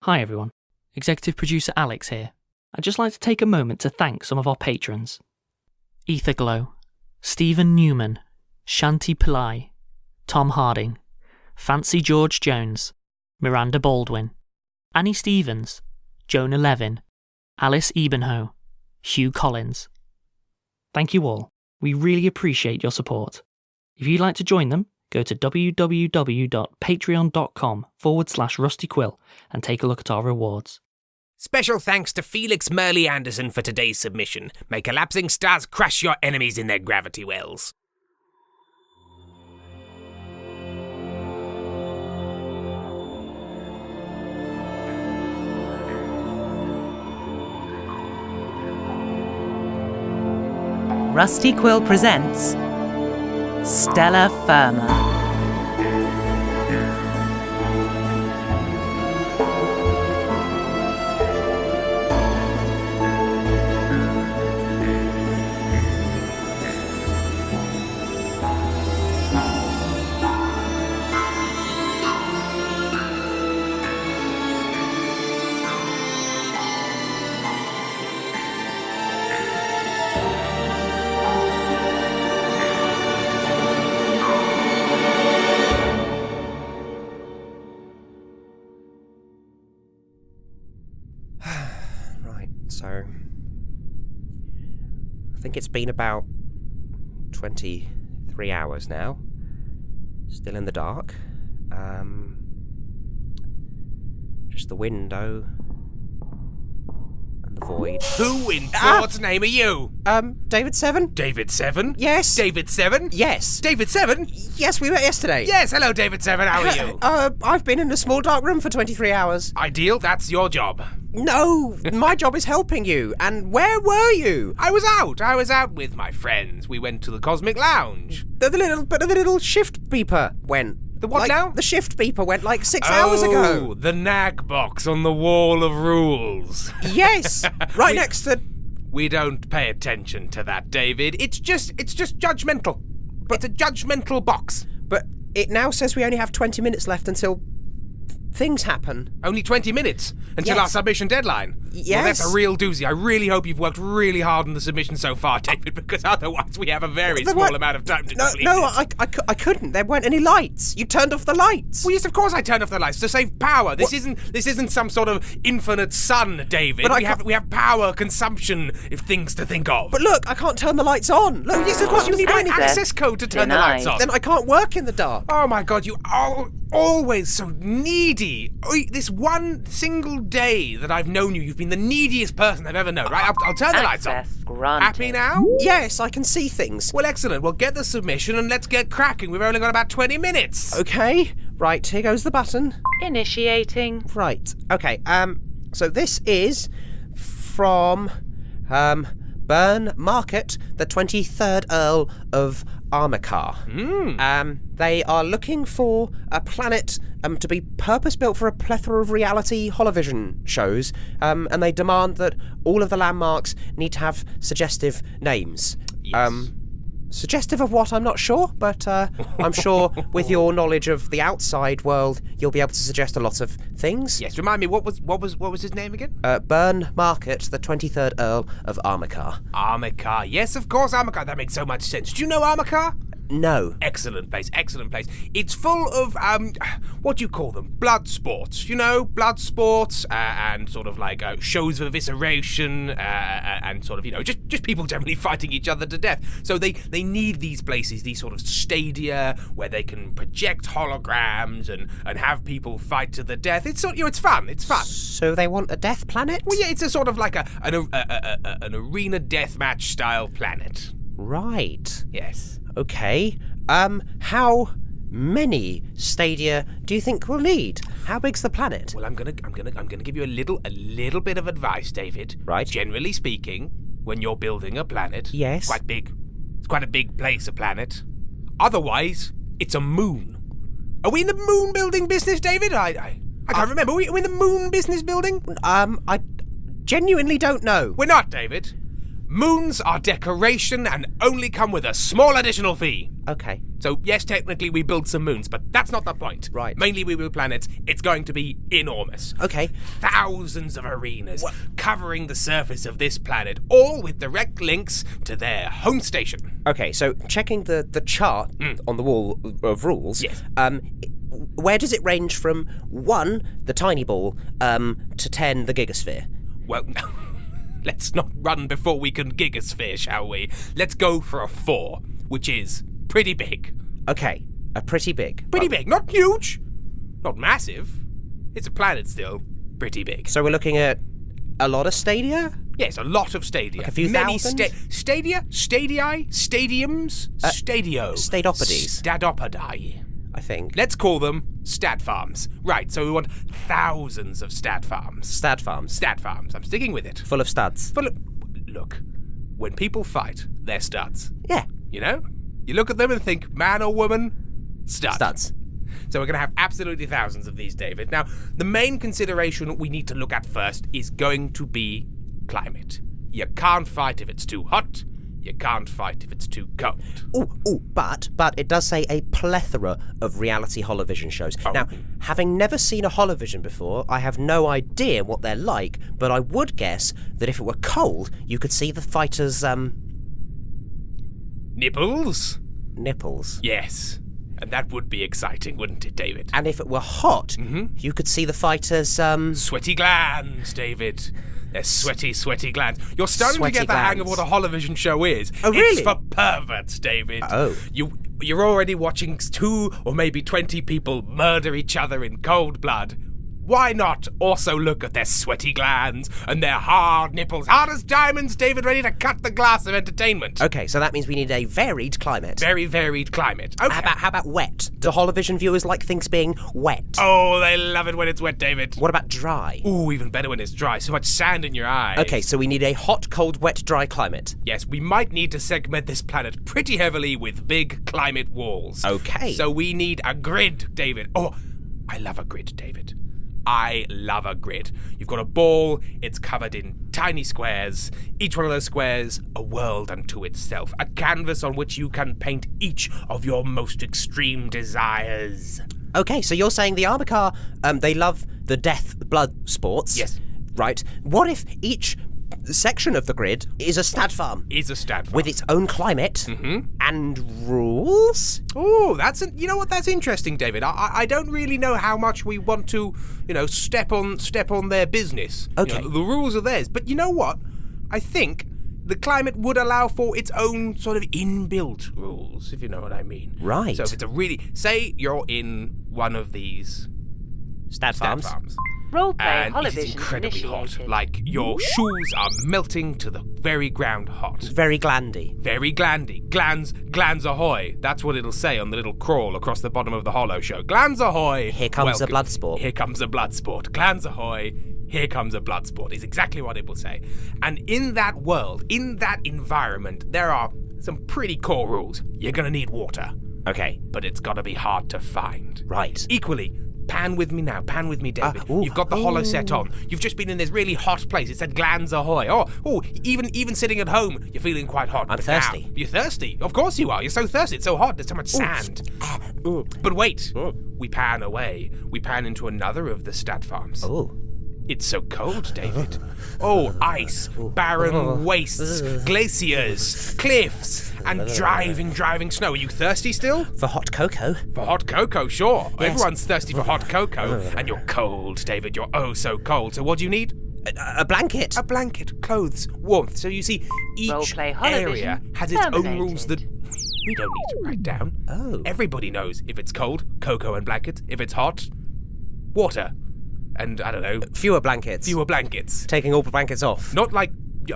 Hi everyone, Executive Producer Alex here. I'd just like to take a moment to thank some of our patrons. Etherglow, Stephen Newman, Shanti Pillai, Tom Harding, Fancy George Jones, Miranda Baldwin, Annie Stevens, Jonah Levin, Alice Ebenho, Hugh Collins. Thank you all. We really appreciate your support. If you'd like to join them, go to www.patreon.com/rustyquill and take a look at our rewards. Special thanks to Felix Merley Anderson for today's submission. May collapsing stars crush your enemies in their gravity wells. Rusty Quill presents Stella Firma. So, I think it's been about 23 hours now. Still in the dark. Just the window and the void. Who in God's name are you? David Seven? David Seven? Yes. David Seven? Yes. David Seven? Yes, we met yesterday. Yes, hello David Seven, how are you? I've been in a small dark room for 23 hours. Ideal, that's your job. No, my job is helping you. And where were you? I was out with my friends. We went to the Cosmic Lounge. The little shift beeper went. The what now? The shift beeper went like 6 hours ago. Oh, the nag box on the wall of rules. Yes, right next to... We don't pay attention to that, David. It's just judgmental. It's a judgmental box. But it now says we only have 20 minutes left until things happen. Only 20 minutes until Yes. our submission deadline. Yes. Well, that's a real doozy. I really hope you've worked really hard on the submission so far, David, because otherwise we have a very small amount of time to complete No, it. I couldn't. There weren't any lights. You turned off the lights. Well, yes, of course I turned off the lights to save power. This isn't some sort of infinite sun, David. But we have power consumption things to think of. But look, I can't turn the lights on. Look, Yes, of course you need an Access access code to turn the lights on. Then I can't work in the dark. Oh my God, you are always so needy. This one single day that I've known you, you've been the neediest person I've ever known, right? I'll turn the lights on. Access granted. Happy now? Yes, I can see things. Well, excellent. Well, get the submission and let's get cracking. We've only got about 20 minutes. Okay, right, here goes the button. Initiating. Right, okay, so this is from, Burn Market, the 23rd Earl of Armica. They are looking for a planet to be purpose-built for a plethora of reality holovision shows, and they demand that all of the landmarks need to have suggestive names. Yes. Suggestive of what, I'm not sure, but I'm sure with your knowledge of the outside world, you'll be able to suggest a lot of things. Yes, remind me, what was his name again? Burn Market, the 23rd Earl of Armica. Armica. Yes, of course, Armica. That makes so much sense. Do you know Armica? No. Excellent place, excellent place. It's full of, what do you call them? Blood sports, you know? Blood sports, and sort of like shows of evisceration, and sort of, you know, just people generally fighting each other to death. So they need these places, these sort of stadia where they can project holograms and have people fight to the death. It's fun, it's fun. So they want a death planet? Well, yeah, it's a sort of like an arena deathmatch style planet. Right. Yes. Okay. How many stadia do you think we'll need? How big's the planet? Well, I'm gonna give you a little bit of advice, David. Right. Generally speaking, when you're building a planet, Yes. it's quite big. It's quite a big place, a planet. Otherwise, it's a moon. Are we in the moon building business, David? I can't remember. Are we in the moon business building? I genuinely don't know. We're not, David. Moons are decoration and only come with a small additional fee. Okay. So, yes, technically we build some moons, but that's not the point. Right. Mainly we build planets. It's going to be enormous. Okay. Thousands of arenas covering the surface of this planet, all with direct links to their home station. Okay, so checking the chart on the wall of rules, Yes. Where does it range from 1, the tiny ball, to 10, the gigasphere? Well, let's not run before we can gigasphere, shall we? Let's go for a 4, which is pretty big. Okay, a pretty big. Pretty big, not huge, not massive. It's a planet still, pretty big. So we're looking at a lot of stadia? Yes, a lot of stadia. Like a few Many thousand? stadia, stadii, stadiums, stadio. Stadopodes. Stadopodi. I think. Let's call them stat farms. Right, so we want thousands of stat farms. Stat farms. Stat farms, I'm sticking with it. Full of studs. But look, when people fight, they're studs. Yeah. You know? You look at them and think, man or woman, stud. Studs. So we're going to have absolutely thousands of these, David. Now, the main consideration we need to look at first is going to be climate. You can't fight if it's too hot. You can't fight if it's too cold. But it does say a plethora of reality holovision shows. Oh. Now, having never seen a holovision before, I have no idea what they're like, but I would guess that if it were cold, you could see the fighters' Nipples? nipples. Yes. And that would be exciting, wouldn't it, David? And if it were hot, you could see the fighters' Sweaty glands, David. They're sweaty, sweaty glands. You're starting Sweaty to get the hang of glands. what a holovision show is. Oh, really? It's for perverts, David. Oh. You're already watching 2 or maybe 20 people murder each other in cold blood. Why not also look at their sweaty glands and their hard nipples, hard as diamonds, David, ready to cut the glass of entertainment? Okay, so that means we need a varied climate. Very varied climate. Okay. How about wet? Do holovision viewers like things being wet? Oh, they love it when it's wet, David. What about dry? Ooh, even better when it's dry. So much sand in your eyes. Okay, so we need a hot, cold, wet, dry climate. Yes, we might need to segment this planet pretty heavily with big climate walls. Okay. So we need a grid, David. Oh, I love a grid, David. I love a grid. You've got a ball, it's covered in tiny squares. Each one of those squares, a world unto itself. A canvas on which you can paint each of your most extreme desires. Okay, so you're saying the Armica, they love the death blood sports. Yes. Right. What if each section of the grid is a stat farm? Is a stat farm. With its own climate and rules? Oh, you know what? That's interesting, David. I don't really know how much we want to, step on their business. Okay. The rules are theirs. But you know what? I think the climate would allow for its own sort of inbuilt rules, if you know what I mean. Right. So if it's say you're in one of these Stat farms. Roleplay And it is holovision incredibly hot. initiated. Like, your shoes are melting to the very ground hot. Very glandy. Very glandy. Glands ahoy. That's what it'll say on the little crawl across the bottom of the holo show. Glands ahoy. Here comes a Welcome. blood sport. Here comes a blood sport. Glands ahoy. Here comes a blood sport is exactly what it will say. And in that world, in that environment, there are some pretty core rules. You're gonna need water, Okay. but it's gotta be hard to find. Right. Equally, pan with me now. Pan with me, David. ooh, You've got the holo set on. You've just been in this really hot place. It said glands ahoy. Oh, even sitting at home, you're feeling quite hot. I'm But now- thirsty. You're thirsty. Of course you are. You're so thirsty. It's so hot. There's so much sand. But wait. We pan away. We pan into another of the stat farms. Oh. It's so cold, David. Oh, ice, barren wastes, glaciers, cliffs, and driving snow. Are you thirsty still? For hot cocoa. For hot cocoa, sure. Yes. Everyone's thirsty for hot cocoa. And you're cold, David. You're oh so cold. So what do you need? A blanket. A blanket, clothes, warmth. So you see, each Roleplay area holovision has its own terminated. rules that we don't need to write down. Oh. Everybody knows if it's cold, cocoa and blankets. If it's hot, water. And, I don't know, Fewer blankets. fewer blankets. Taking all the blankets off. Not like,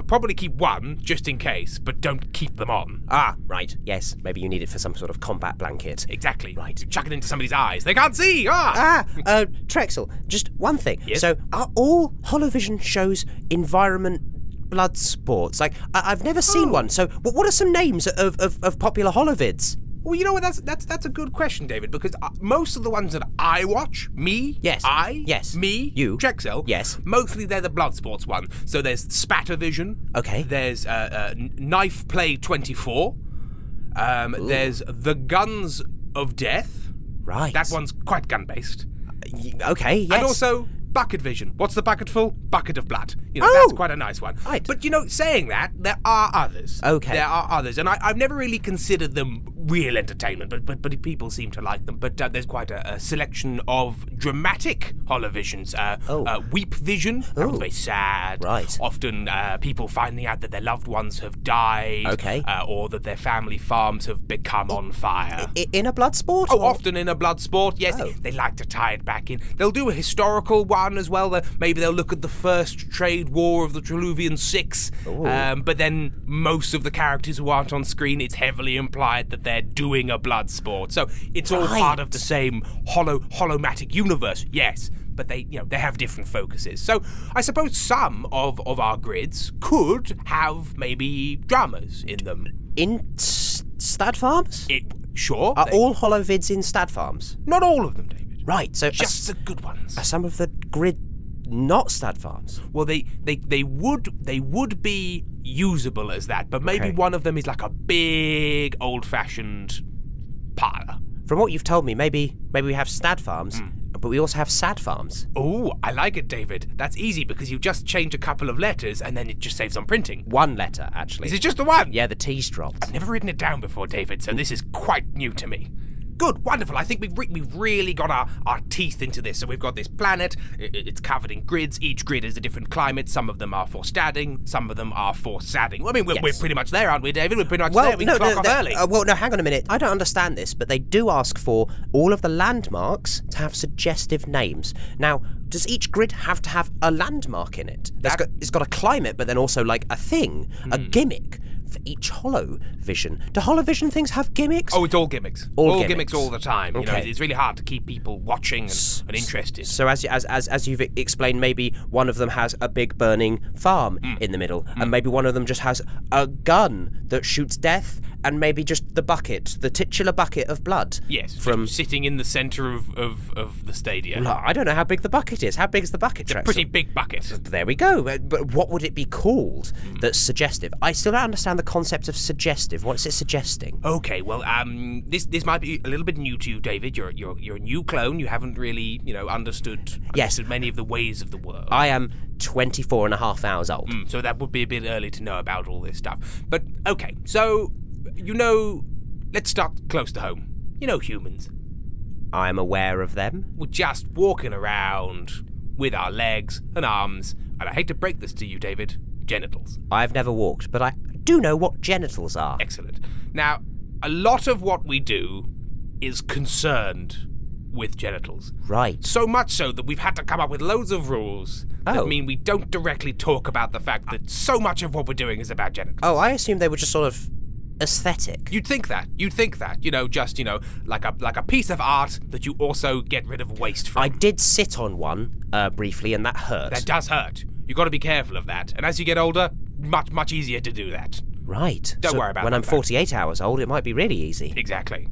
probably keep one, just in case, but don't keep them on. Ah, right. Yes. Maybe you need it for some sort of combat blanket. Exactly. Right. Chuck it into somebody's eyes. They can't see! Ah! Trexel, just one thing. Yes? So, are all holovision shows environment blood sports? Like, I've never seen one. So, what are some names of popular holovids? Well, you know what? That's a good question, David, because most of the ones that I watch, me, Yes. Yes. me, You. Trexel, Yes. mostly they're the blood sports one. So there's Spattervision. Okay. There's Knife Play 24. There's The Guns of Death. Right. That one's quite gun-based. Okay, yes. And also Bucket Vision. What's the bucket full? Bucket of blood. Oh! That's quite a nice one. Right. But, saying that, there are others. Okay. There are others. And I've never really considered them real entertainment, but people seem to like them. But there's quite a selection of dramatic holovisions. Weep Vision. That was very sad. Right. Often people finding out that their loved ones have died. Okay. Or that their family farms have become on fire. In a blood sport? Oh, or- often in a blood sport, yes. Oh. They like to tie it back in. They'll do a historical one as well. Maybe they'll look at the first trade war of the Treluvian Six. But then most of the characters who aren't on screen, it's heavily implied that they're doing a blood sport. So it's all part of the same holomatic universe, yes. But they have different focuses. So I suppose some of our grids could have maybe dramas in them. In stud farms? Sure. Are all holovids in stud farms? Not all of them, David. Right, so Just the good ones. are some of the grid not stud farms? Well, they would be usable as that, but maybe Okay. one of them is like a big old-fashioned parlour. From what you've told me, maybe we have stud farms, but we also have sad farms. Oh, I like it, David. That's easy because you just change a couple of letters and then it just saves on printing. One letter, actually. Is it just the one? Yeah, the T's dropped. I've never written it down before, David, so this is quite new to me. Good, wonderful. I think we've really got our teeth into this. So we've got this planet. It's covered in grids. Each grid is a different climate. Some of them are for stadding. Some of them are for sadding. I mean, we're pretty much there, aren't we, David? We're pretty much there. We can clock off early. No, hang on a minute. I don't understand this, but they do ask for all of the landmarks to have suggestive names. Now, does each grid have to have a landmark in it? It's got a climate, but then also like a thing, a gimmick for each holovision. Do holovision things have gimmicks? Oh, it's all gimmicks. All gimmicks all the time. Okay. It's really hard to keep people watching and interested. So as you've explained, maybe one of them has a big burning farm in the middle, and maybe one of them just has a gun that shoots death, and maybe just the titular bucket of blood. Yes, from sitting in the centre of the stadium. No, I don't know how big the bucket is. How big is the bucket, Trexel? Pretty big bucket. There we go. But what would it be called that's suggestive? I still don't understand the concept of suggestive. What's it suggesting? Okay, well, this might be a little bit new to you, David. You're a new clone. You haven't really, understood many of the ways of the world. I am 24 and a half hours old. So that would be a bit early to know about all this stuff. But okay, so let's start close to home. Humans. I am aware of them. We're just walking around with our legs and arms, and I hate to break this to you, David, genitals. I've never walked, but I do know what genitals are. Excellent. Now, a lot of what we do is concerned with genitals. Right. So much so that we've had to come up with loads of rules that mean we don't directly talk about the fact that so much of what we're doing is about genitals. Oh, I assumed they were just sort of aesthetic. You'd think that. Just like a piece of art that you also get rid of waste from. I did sit on one briefly, and that hurt. That does hurt. You've got to be careful of that. And as you get older, much easier to do that. Right. Don't worry about when that. I'm 48 hours old, it might be really easy. Exactly.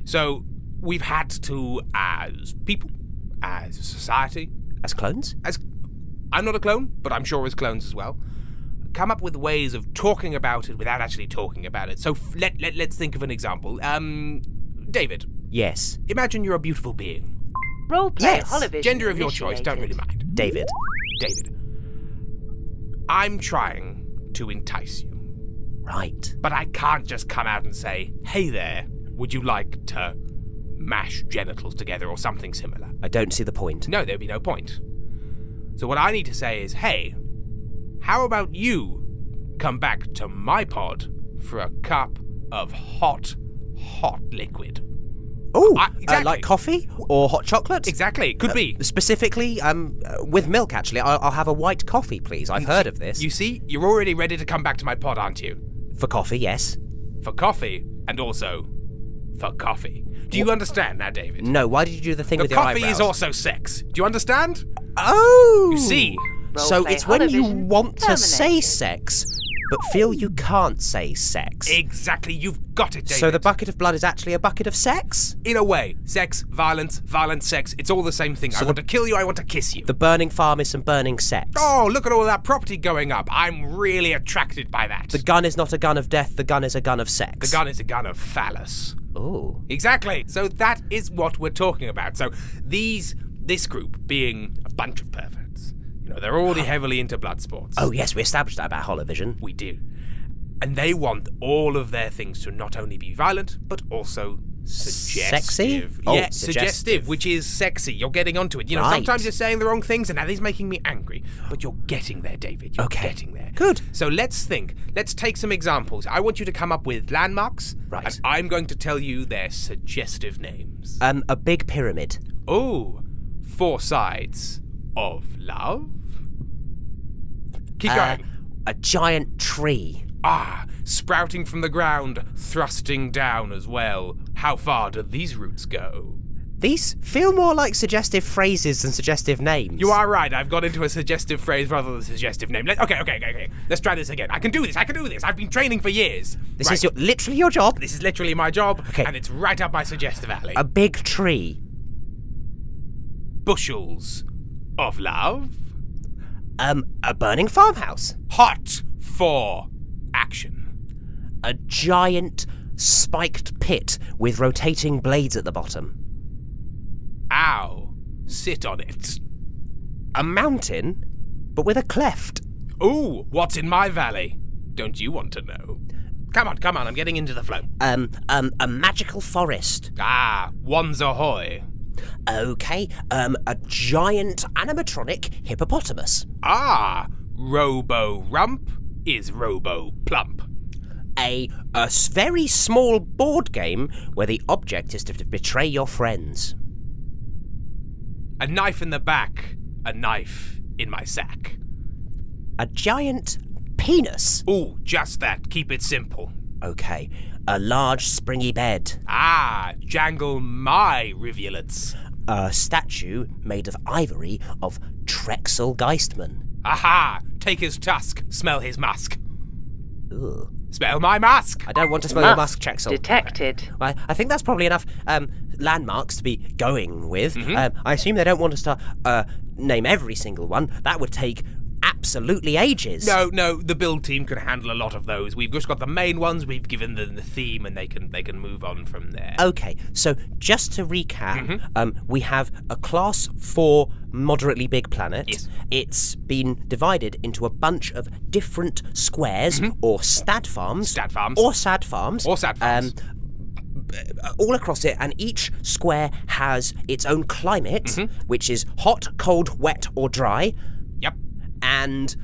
So we've had to, as people, as a society, As clones? I'm not a clone, but I'm sure as clones as well, come up with ways of talking about it without actually talking about it. So let's think of an example. David. Yes. Imagine you're a beautiful being. Roleplay Yes. holovision Gender of your choice, don't really mind. David. David. I'm trying to entice you, Right. but I can't just come out and say, hey there, would you like to mash genitals together or something similar? I don't see the point. No, there'd be no point. So what I need to say is, hey, how about you come back to my pod for a cup of hot liquid? Oh, exactly. like coffee or hot chocolate? Exactly, it could be. Specifically, with milk, actually. I'll have a white coffee, please. I've heard of this. You see, you're already ready to come back to my pod, aren't you? For coffee, yes. For coffee, and also for coffee. Do you understand now, David? No, why did you do the thing The with your coffee eyebrows? is also sex. Do you understand? Oh! You see? So Roleplay it's when you holovision want to say terminated. sex, but feel you can't say sex. Exactly, you've got it, David. So the bucket of blood is actually a bucket of sex? In a way. Sex, violence, sex, it's all the same thing. I want to kill you, I want to kiss you. The burning farm is some burning sex. Oh, look at all that property going up. I'm really attracted by that. The gun is not a gun of death, the gun is a gun of sex. The gun is a gun of phallus. Ooh. Exactly. So that is what we're talking about. So this group being a bunch of perverts, they're already heavily into blood sports. Oh yes, we established that about holovision. We do. And they want all of their things to not only be violent, but also suggestive. Sexy? Yeah, suggestive, which is sexy. You're getting onto it. Right. Sometimes you're saying the wrong things, and that is making me angry. But you're getting there, David. You're getting there. Good. So let's think. Let's take some examples. I want you to come up with landmarks. Right. And I'm going to tell you their suggestive names. A big pyramid. Oh, 4 sides of love. Keep going. A giant tree. Sprouting from the ground, thrusting down as well. How far do these roots go? These feel more like suggestive phrases than suggestive names. You are right. I've got into a suggestive phrase rather than a suggestive name. Okay. Let's try this again. I can do this. I've been training for years. This is literally your job? This is literally my job, Okay. and it's right up my suggestive alley. A big tree. Bushels of love. A burning farmhouse. Hot for action. A giant spiked pit with rotating blades at the bottom. Ow. Sit on it. A mountain, but with a cleft. Ooh, what's in my valley? Don't you want to know? Come on, I'm getting into the flow. A magical forest. Wands ahoy. Okay, a giant animatronic hippopotamus. Robo-rump is robo-plump. A very small board game where the object is to betray your friends. A knife in the back, a knife in my sack. A giant penis. Ooh, just that. Keep it simple. Okay, a large springy bed. Jangle my rivulets. A statue made of ivory of Trexel Geistman. Aha! Take his tusk, smell his musk. Ugh. Smell my musk! I don't want to smell your musk, Trexel. Detected. Well, I think that's probably enough landmarks to be going with. Mm-hmm. I assume they don't want us to name every single one. That would take absolutely ages. No, the build team can handle a lot of those. We've just got the main ones, we've given them the theme, and they can move on from there. Okay, so just to recap, we have a class 4 moderately big planet. Yes. It's been divided into a bunch of different squares or stad farms. Stad farms. Or sad farms. Or sad farms. All across it, and each square has its own climate, which is hot, cold, wet, or dry. Yep. And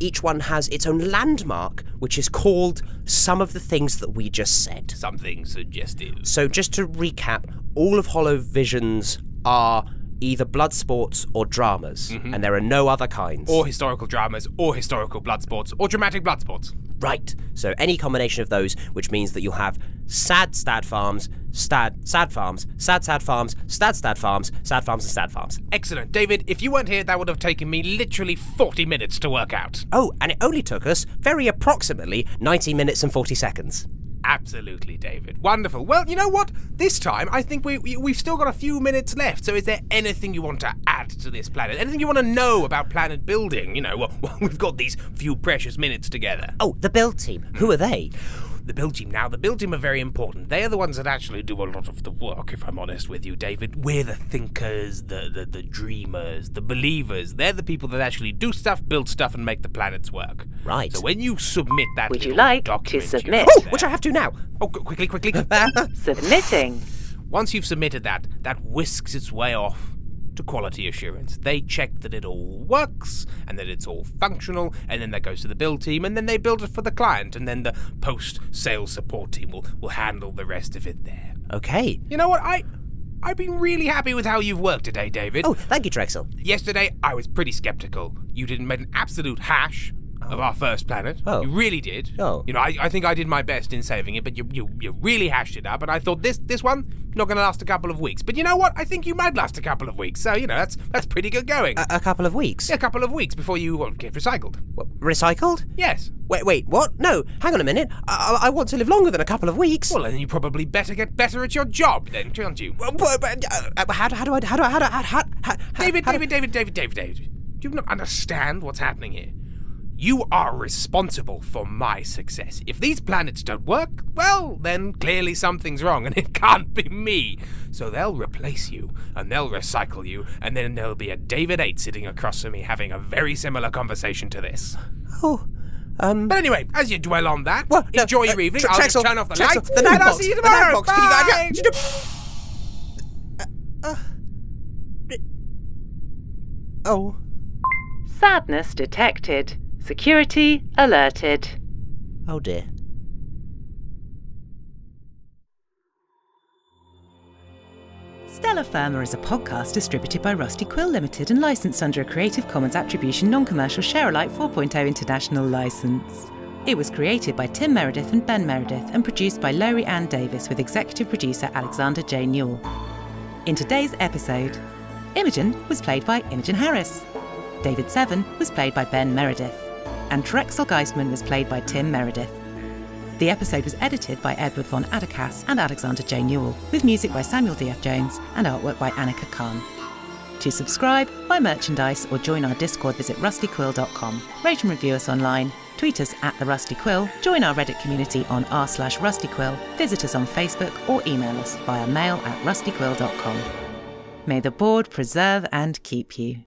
each one has its own landmark, which is called some of the things that we just said. Something suggestive. So just to recap, all of holovisions are either blood sports or dramas, and there are no other kinds. Or historical dramas, or historical blood sports, or dramatic blood sports. Right. So any combination of those, which means that you'll have sad farms, sad farms, sad farms, sad farms, sad farms, and sad farms. Excellent. David, if you weren't here, that would have taken me literally 40 minutes to work out. Oh, and it only took us very approximately 90 minutes and 40 seconds. Absolutely, David. Wonderful. Well, you know what? This time, I think we've still got a few minutes left. So is there anything you want to add to this planet? Anything you want to know about planet building? Well, we've got these few precious minutes together. Oh, the build team. Who are they? The build team. Now, the build team are very important. They are the ones that actually do a lot of the work, if I'm honest with you, David. We're the thinkers, the dreamers, the believers. They're the people that actually do stuff, build stuff, and make the planets work. Right. So when you submit that Would you little like to document submit? Oh, which I have to now. Oh, quickly. Submitting. Once you've submitted that whisks its way off to quality assurance. They check that it all works and that it's all functional, and then that goes to the build team, and then they build it for the client, and then the post-sales support team will handle the rest of it there. Okay. You know what? I've been really happy with how you've worked today, David. Oh, thank you, Trexel. Yesterday, I was pretty skeptical. You didn't make an absolute hash of our first planet. Oh. You really did. Oh. You know, I think I did my best in saving it, but you really hashed it up, and I thought this one not going to last a couple of weeks. But you know what? I think you might last a couple of weeks. So, you know, that's pretty good going. A couple of weeks? Yeah, a couple of weeks before you get recycled. What, recycled? Yes. Wait, what? No, hang on a minute. I want to live longer than a couple of weeks. Well, then you probably better get better at your job, then, can't you? How do I... David. Do you not understand what's happening here? You are responsible for my success. If these planets don't work, well, then clearly something's wrong, and it can't be me. So they'll replace you, and they'll recycle you, and then there'll be a David 8 sitting across from me having a very similar conversation to this. But anyway, as you dwell on that, enjoy your evening. I'll just turn off the light, and I'll see you tomorrow. Bye! Oh. Sadness detected. Security alerted. Oh dear. Stellar Firma is a podcast distributed by Rusty Quill Limited and licensed under a Creative Commons Attribution Non-Commercial Share-alike 4.0 international license. It was created by Tim Meredith and Ben Meredith and produced by Lowri and Davies with executive producer Alexander J. Newall. In today's episode, Imogen was played by Imogen Harris, David 7 was played by Ben Meredith, and Trexel Geistman was played by Tim Meredith. The episode was edited by Edward von Aderkas and Alexander J. Newall, with music by Samuel D.F. Jones and artwork by I.M.O.G.E.N. To subscribe, buy merchandise or join our Discord, visit rustyquill.com. Rate and review us online, tweet us at The Rusty Quill, join our Reddit community on r/rustyquill, visit us on Facebook or email us via mail@rustyquill.com. May the board preserve and keep you.